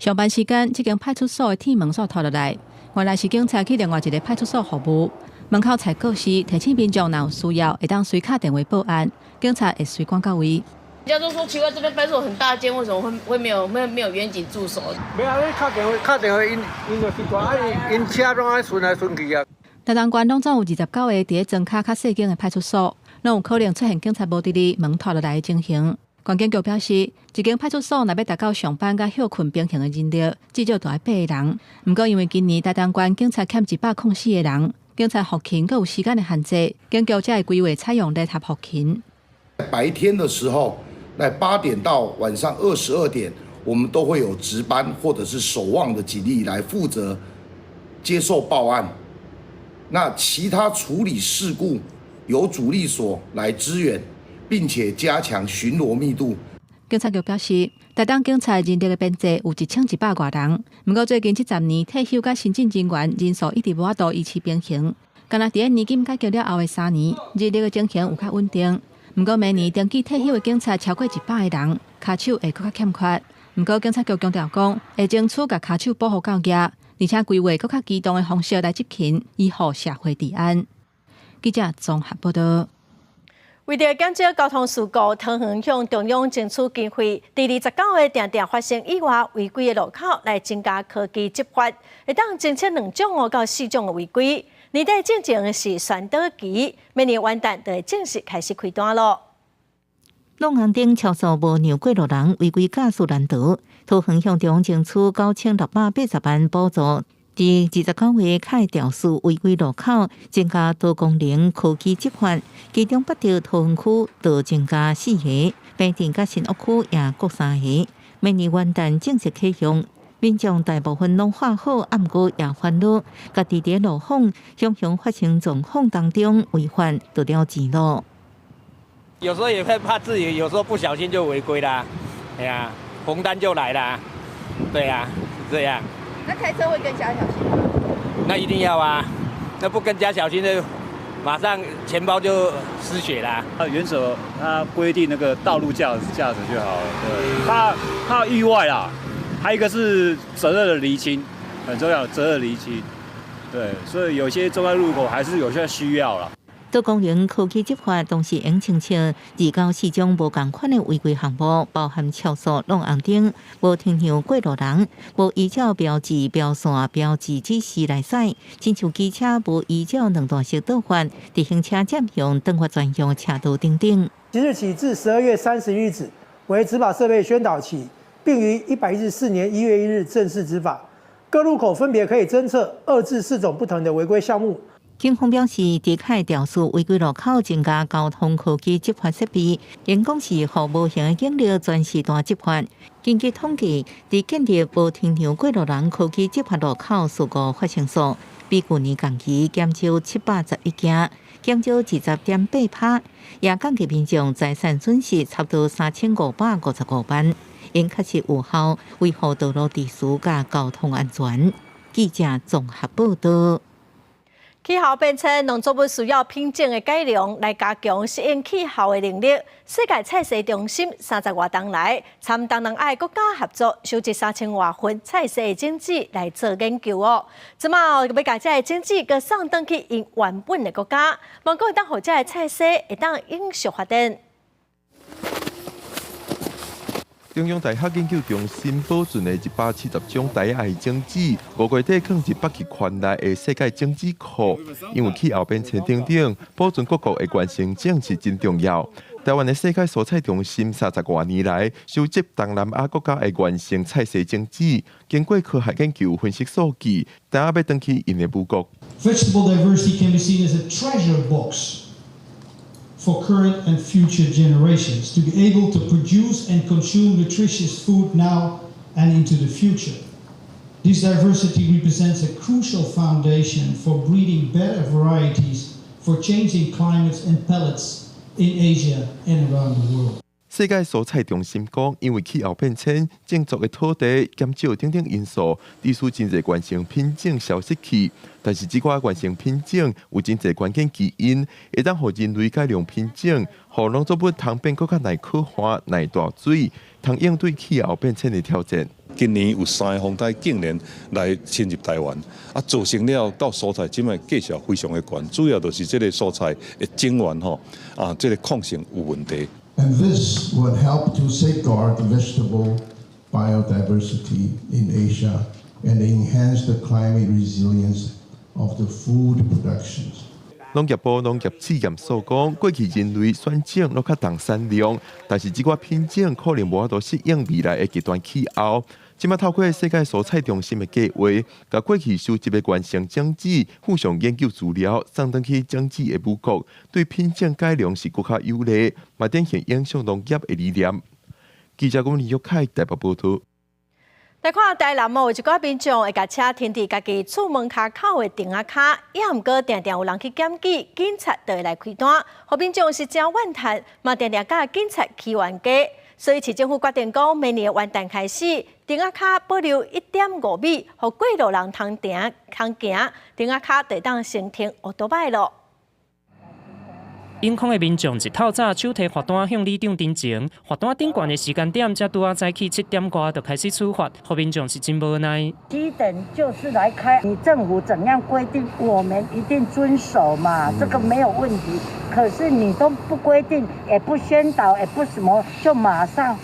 Speaker 11: 上班时间，这间派出所的铁门锁拖落来，原来是警察去另外一个派出所服务。门口采告示，提醒民众若有需要，会当随敲电话报案，警察会随管到位。
Speaker 4: 人家都说奇怪，这边派出所很大间，为什么会没有远警驻守？
Speaker 6: 没啊，你敲电话，因就习惯，因车拢爱顺来顺去啊。
Speaker 11: 大东县拢总有29个伫咧庄卡较细间的派出所，拢有可能出现警察无伫哩门拖落来的情形。关警局表示，一间派出所若要达到上班甲休困平衡的人力，至少大8个人。不过因为今年大东县警察欠104个人。警察服勤阁有时间的限制，警局才会规划采用日合服勤。
Speaker 8: 白天的时候，在8点到晚上22点，我们都会有值班或者是守望的警力来负责接受报案。那其他处理事故由主力所来支援，并且加强巡逻密度。
Speaker 11: 警察局表示，台东警察人力的编制有1100多人，不过最近这10年退休甲新进人员人数一直无法度维持平衡。敢若伫咧年金改革了后的3年，人力的情形有较稳定。不过明年登记退休的警察超过100个人，卡手会更较欠缺。不过警察局强调讲，会争取甲卡手保护到业，而且规划更较机动的方式来执勤，以护社会治安。记者综合报道。
Speaker 2: 为了减少交通事故，桃园向中央争取经费，第29个定定发生意外违规的路口来增加科技执法，会当侦测2种到4种的违规。年底进前的是宣导期，明年元旦就会正式开始开单咯。
Speaker 7: 路红灯超速无让过路人违规驾驶难逃，桃园向中争取9680万补助。伫29月开调处违规路口，增加多功能科技执法，其中北投桃园区就增加4个，平镇甲新屋区也各3个。明年元旦正式启用，民众大部分拢画好，暗过也烦恼，家己伫路况常常发生状况当中违反，就了钱咯。
Speaker 9: 有时候也会怕自己，有时候不小心就违规啦，哎呀，红单就来啦，对呀，是这样。
Speaker 10: 那开车会更加小心吗？
Speaker 9: 那一定要啊，那不更加小心的，马上钱包就失血啦。
Speaker 23: 原则它规定那个道路驾驶就好了，对，怕意外啦。还有一个是责任的厘清，很重要，责任厘清。对，所以有些重要路口还是有些需要啦。
Speaker 7: 多功能科技执法同时应清楚2到4种无同款的违规项目，包含超速、路红灯、无停向过路人、无依照标志、标线、标志指示来驶，亲像机车无依照2段式倒换、直行车占用、等法专用车道等等。
Speaker 24: 即日起至12月30日止为执法设备宣导期，并于114年1月1日正式执法。各路口分别可以侦测2至4种不同的违规项目。
Speaker 7: 警方表示，伫凯调处违规路口增加交通科技执法设备，因讲是服务型的警力全时段执法。根据统计，伫建立无停让过路人科技执法路口事故发生数，比去年同期减少711件，减少20.8%，也降低民众财产损失差不多3555万。因确实有效维护道路秩序甲交通安全。记者综合报道。
Speaker 2: 气候变迁，农作物需要品种的改良来加强适应气候的能力。世界菜色中心30多年来，参东南亚国家合作，收集3000多份菜色的种子来做研究哦。即马要甲这个种子，佮送转去因原本的国家，望讲会当互这个菜色会当永续发展。
Speaker 26: 中央大学研究中心保存的170种台亚的种子，5月底放入北极圈内的世界种子库。因为气候变迁等等，保存各国的原生种是真重要。台湾的世界蔬菜中心30多年来收集东南亚国家的原生菜色种子，经过科学研究分析数据，等下要转去因的母国。
Speaker 28: Vegetable diversity can be seen as a treasure box for current and future generations to be able to produce and consume nutritious food now and into the future. This diversity represents a crucial foundation for breeding better varieties for changing climates and pellets in Asia and around the world.
Speaker 26: 世界蔬菜中心讲，因为气候变迁、种植的土地减少等等因素，致使真侪原生品种消失去。但是，这寡原生品种有真侪关键基因，会当互人类改良品种，互农作物通变更较耐可化、耐大水，通应对气候变迁的挑战。
Speaker 12: 今年有3个风台竟然来侵入台湾，造成了到蔬菜即卖价值非常的高，主要就是这个蔬菜的种源这个抗性有问题。
Speaker 28: And this would help to safeguard vegetable biodiversity in Asia and enhance the climate resilience of the food production.
Speaker 26: 农业部农业试验所讲，过去人类选种拢较重产量，但是这寡品种可能无法度适应未来的极端气候。即马透过世界蔬菜中心的计划，甲过去收集的原生种子互相研究资料，送转去种子的母国，对品种改良是更较有利，嘛典型影响农业的理念。记者李玉凯台北报道。
Speaker 2: 来看台南有一寡民众会甲车停伫家己厝门骹口的顶仔骹，也毋过定定有人去检举，警察就会来开单，互民众是真怨叹，嘛定定甲警察起冤家。所以市政府决定讲，明年元旦开始，顶仔骹保留1.5米，互过路人通行，顶仔骹就当先停乌多摆咯。
Speaker 13: 永康的民众一透早手提罚单向里长陈情，罚单顶悬的时间点才拄啊早起7点多就开始处罚，互民众是真无奈。
Speaker 14: 7点就是来开，你政府怎样规定，我们一定遵守嘛，这个没有问题。可是你都不规定，也不宣导，也不什么，就马上。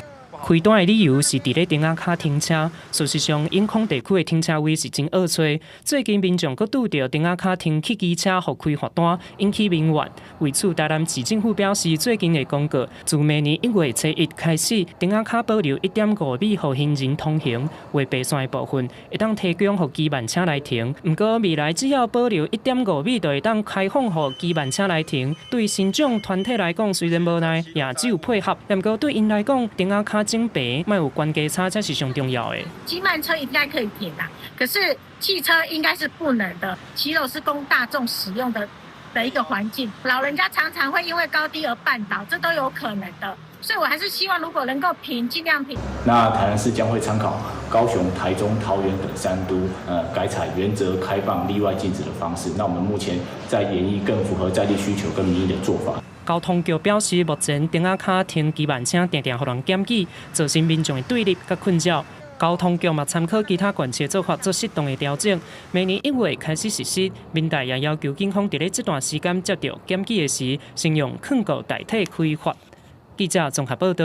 Speaker 13: 开单的理由是伫咧顶仔骹停车。事实上，永康地区的停车位是真恶找。最近民众佫拄到顶仔骹停汽机车，互开罚单，引起民怨。为此，台南市政府表示，最近的公告，自明年1月初1开始，顶仔骹保留1.5米，互行人通行。为白线的部分，会当提供互机慢车来停。不过，未来只要保留1.5米，就会当开放互机慢车来停。对新种团体来讲，虽然无奈，也只有配合。不过对因来讲，顶仔骹整白，莫有关机差才是上重要的。
Speaker 15: 机慢车应该可以停啊，可是汽车应该是不能的。骑楼是供大众使用的一个环境，老人家常常会因为高低而绊倒，这都有可能的。所以我还是希望，如果能够平，尽量平。
Speaker 16: 那台南市将会参考高雄、台中、桃园等3都，改采原则开放、例外禁止的方式。那我们目前在研议更符合在地需求跟民意的做法。
Speaker 13: 交通局表示，目前顶仔骹停机慢车常常互人检举，造成民众的对立甲困扰。交通局嘛参考其他县市做法做适当的调整，明年1月开始实施。民代也要求警方伫咧这段时间接到检举的时，先用劝告代替开罚。记者综合报道。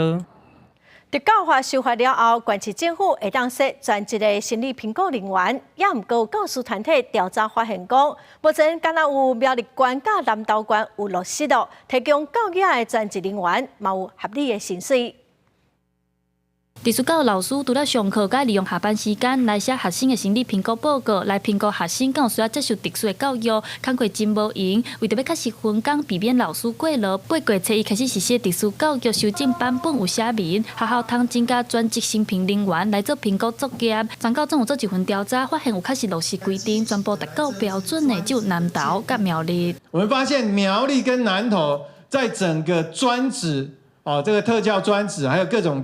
Speaker 2: 伫教法修法了后，县市政府会当设专职的心理评估人员，也毋过教师团体调查发现讲，目前敢若有苗栗县甲南投县有落实咯，提供教育的专职人员嘛有合理的薪水。
Speaker 17: 特殊教育老师除了上课，该利用下班时间来写学生的心理评估报告，来评估学生敢有需要接受特殊的教育。工课真无闲，为着要确实分工，避免老师过劳。8月初1开始实施特殊教育修正版本有写明，学校通增加专职审评人员来做评估作业。专教总有做一份调查，发现有确实落实规定，全部达到标准的只有南投甲苗栗。
Speaker 24: 我们发现苗栗跟南投在整个专职。这个特教专职还有各种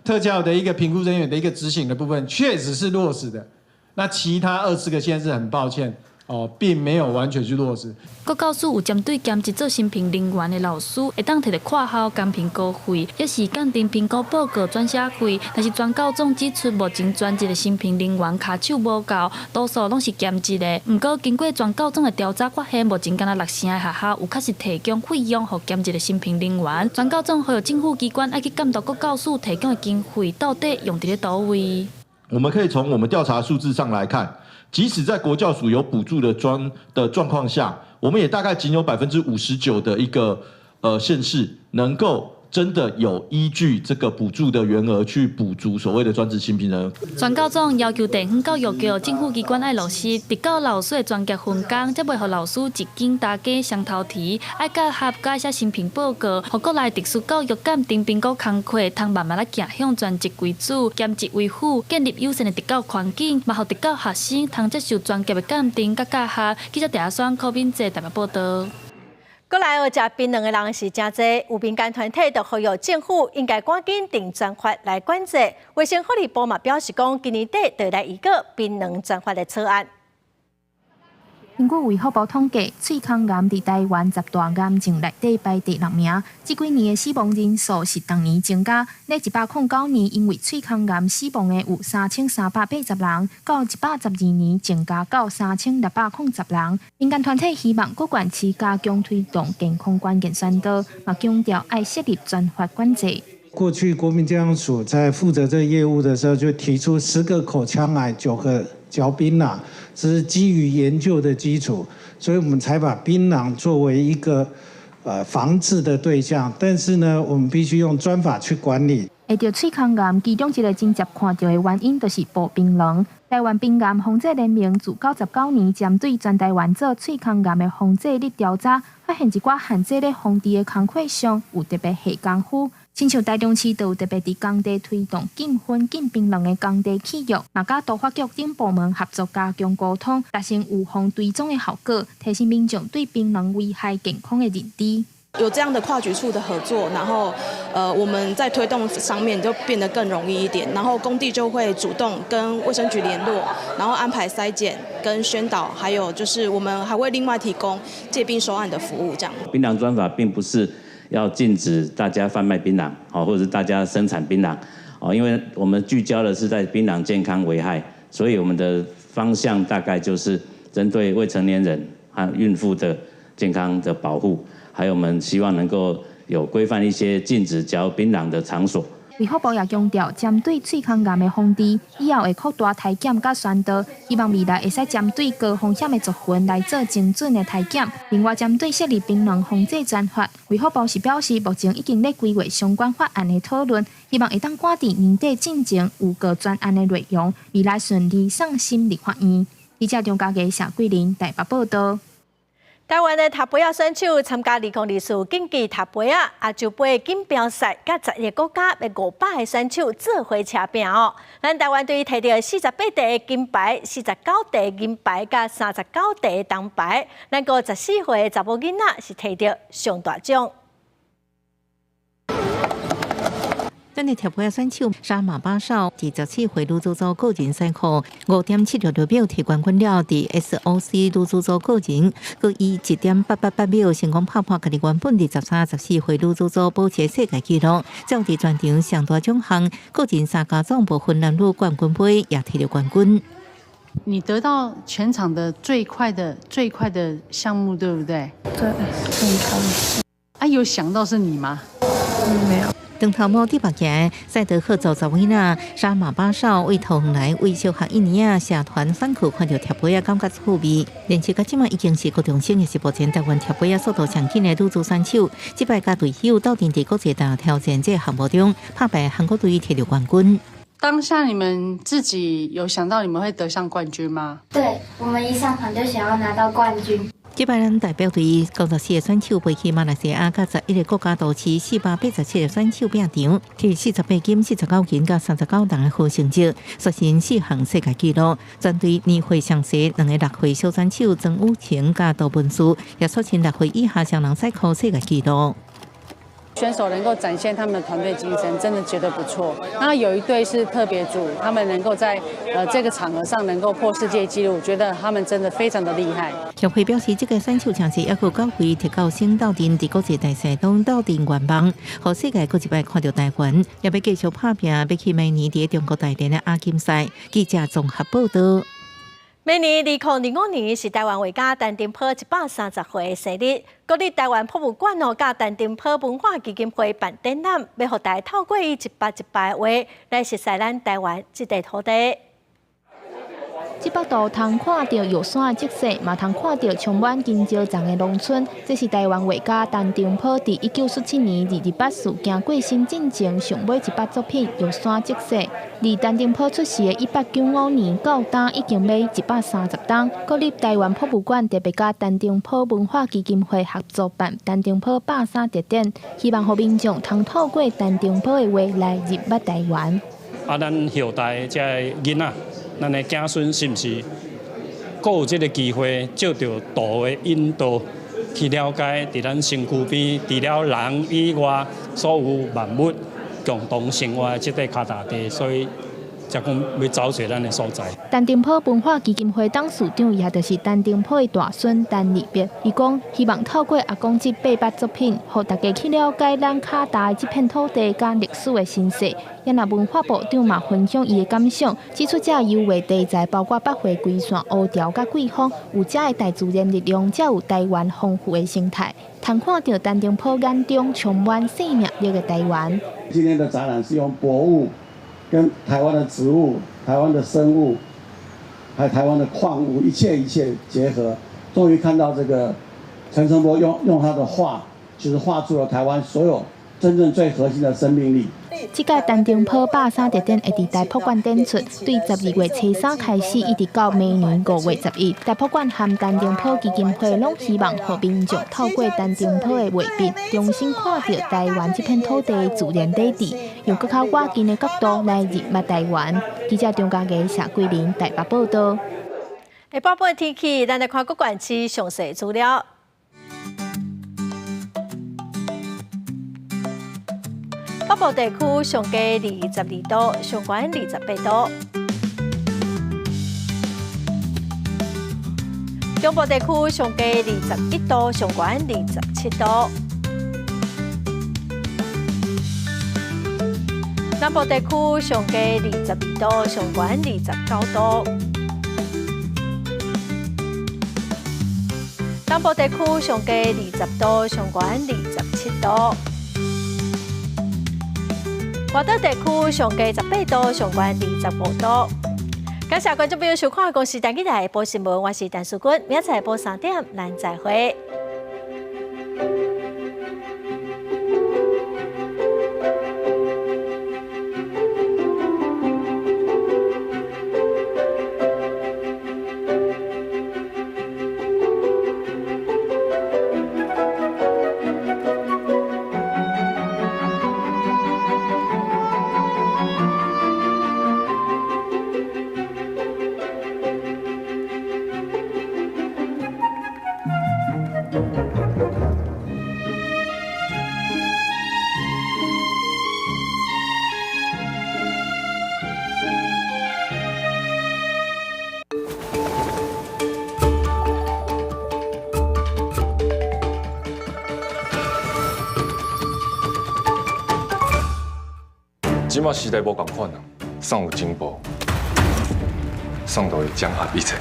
Speaker 24: 特教的一个评估人员的一个执行的部分，确实是落实的。那其他24个县市很抱歉，并没有完全去落实。
Speaker 17: 各教师有针对兼职做审评人员的老师，会当摕到括号兼评估费，也是鉴定评估报告转写费。但是专教总指出，目前专职的审评人员骹手无够，多数拢是兼职的。不过经过专教总的调查发现，目前敢若6成的学校有确实提供费用给兼职的审评人员。专教总还有政府机关爱去监督各教师提供的经费到底用伫咧倒位。
Speaker 25: 我们可以从我们调查数字上来看。即使在国教署有补助的状况下，我们也大概仅有59%的一个县市能够真的有依据这个补助的原额去补足所谓的专职审评人。
Speaker 17: 专教总要求地方教育局、政府机关爱落实特教老师的专业分工，才袂互老师一肩大家双头提，爱甲合格写审评报告，互国内特殊教育鉴定评估工课，通慢慢来行向专职为主、兼职为辅，建立友善的特教环境，嘛互特教学生通接受专业的鉴定甲教学。记者第2线柯敏哲台北报道。
Speaker 2: 过来学食槟榔的人是真多，有民间团体就呼吁政府应该赶紧定专法来管制。卫生福利部嘛表示讲，今年底就来预告槟榔专法的草案。
Speaker 1: 经过卫福部统计，喙腔癌伫台湾10大癌症内底排第6名。这几年的死亡人数是逐年增加。在109年，因为喙腔癌死亡的有3380人，到112年增加到3610人。民间团体希望各县市加强推动健康关键宣导，嘛强调爱设立专法管制。
Speaker 28: 过去国民健康署在负责这个业务的时候，就提出10个口腔癌，9个嚼槟榔，这是基于研究的基础，所以我们才把槟榔作为一个防治的对象。但是呢，我们必须用专法去管理。
Speaker 1: 会着喙腔癌，其中一个直接看到的原因就是步槟榔。台湾槟癌防治联盟自99年针对全台湾做喙腔癌的防治力调查，发现一寡限制咧防治的工课上有特别下功夫。亲像台中市就有特别伫工地推动禁烟禁槟榔的工地契约，嘛甲都发局等部门合作加强沟通，达成预防追踪的效果，提升民众对槟榔危害健康的认知。
Speaker 3: 有这样的跨局处的合作，然后我们在推动上面就变得更容易一点，然后工地就会主动跟卫生局联络，然后安排筛检跟宣导，还有就是我们还会另外提供戒病收案的服务。这样，
Speaker 5: 槟榔专法并不是要禁止大家贩卖槟榔，或者是大家生产槟榔，因为我们聚焦的是在槟榔健康危害，所以我们的方向大概就是针对未成年人和孕妇的健康的保护。还有，我们希望能够有规范一些禁止嚼槟榔的场所。
Speaker 1: 卫福部也强调，针对喙腔癌的防治，以后会扩大体检甲宣导，希望未来会使针对高风险的族群来做精准的体检。另外，针对设立槟榔防治专法，卫福部是表示，目前已经在规划相关法案的讨论，希望会当赶在年底进行有个专案的内容，未来顺利上心立法院。记者张家琪、谢桂林台北报道。
Speaker 2: 台湾的塔杯亚选手参加2024竞技塔杯亚亚洲杯锦标赛，甲12个国家的500个选手做伙车拼哦。咱台湾队摕到48块金牌、49块银牌、甲39块铜牌，咱个14岁的查某囡仔是摕到上大奖。
Speaker 7: 咱的跳杯选手沙马巴少第17回女子组个人赛课5.766秒提冠军了，伫 SOC 女子组个人，佮以1.888秒成功打破家己原本伫13、14回女子组保持世界纪录，照伫全场上大奖项个人3加总部分男女冠军杯也摕到冠军。
Speaker 18: 你得到全场的最快的项目，对不对？
Speaker 10: 对，很开心。
Speaker 18: 有想到是你吗？
Speaker 10: 没有。
Speaker 7: 长头毛第8届赛德克走查某囡仔沙马巴少为头远来为小学1年社团返去看到跳杯啊，感觉趣味。连续到即马已经是高中生，也是目前台湾跳杯啊速度上紧的女子选手。即摆甲队友斗阵伫国际大挑战这项目中，拍败韩国队摕到冠军。
Speaker 18: 当下你们自己有想到你们会得上冠军吗？
Speaker 20: 对，我们一上场就想要拿到冠军。
Speaker 7: 即摆咱代表队94个选手飞去马来西亚，甲11个国家都市487个选手拼场，摕48金、49银、甲39铜的好成绩，刷新4项世界纪录。针对年岁上小2个6岁小选手曾武晴甲杜文书，也刷新6岁以下双人赛课世界纪录。
Speaker 18: 选手能够展现他们的团队精神，真的觉得不错。那有一队是特别组，他们能够在这个场合上能够破世界纪录，觉得他们真的非常的厉害。
Speaker 7: 协会表示，这个选手尝试还有9位铁高生斗阵，伫国际大赛中斗阵愿望，让世界搁一摆看到台湾，也要继续打拼，要去明年伫中国大连的亚锦赛。记者综合报道。
Speaker 2: 明年2025年是台湾画家陈定波130岁的生日，国立台湾博物馆甲陈定波文化基金会办展览，要互大家透过伊一摆的话来熟悉咱台湾这块土地。
Speaker 1: 这北道通看到玉山的积雪，嘛通看到充满金蕉丛的农村。这是台湾画家陈定波伫1947年28事件过身进前上尾一摆作品《玉山积雪》。离陈定波出世的1895年到今已经卖130档。国立台湾博物馆特别甲陈定波文化基金会合作办陈定波130特展，希望互民众通透过陈定波的话来入捌台湾。
Speaker 21: 咱后代这囡仔。咱的子孙是毋是，阁有这个机会，照着道的引导去了解伫咱身躯边，除了人以外，所有万物共同生活的这块脚踏地，所以才讲要找找咱的所在。
Speaker 1: 陈澄波文化基金会董事长也就是陈澄波的大孙陈立别，伊讲希望透过阿公这800作品，让大家去了解咱卡达这片土地甲历史的身世。也那文化部长嘛分享伊的感想，指出这优惠题材包括北回归线、乌条甲桂芳，有这的大自然力量，才有台湾丰富的生态。通看到陈澄波眼中充满生命力的台湾。
Speaker 4: 今天的展览是用博物跟台湾的植物、台湾的生物，还有台湾的矿物，一切结合，终于看到这个陈澄波用他的画，其实画出了台湾所有真正最核心的生命力。
Speaker 1: 这届陈澄波103特展会伫大博馆展出，对12月初3开始，一直到明年5月11日。大博馆和陈澄波基金会拢希望让民众透过陈澄波的画笔，重新看到台湾这片土地的自然底质，用更较远近的角度来认识台湾。记者张家琪、谢桂玲台北报道。
Speaker 2: 下半部天气，咱来看各县市详细资料。北部地区上低22度，上悬28度；中部地区上低21度，上悬27度；南部地区上低22度，上悬29度；南部地区上低20度，上悬27度。外岛地区上低18度，上悬25度。感谢观众朋友收看《公视台记台播新闻》，我是陈淑君，明仔载下晡3点，咱再会。
Speaker 6: 即马时代无共款啦，送有进步，送都会奖下比赛。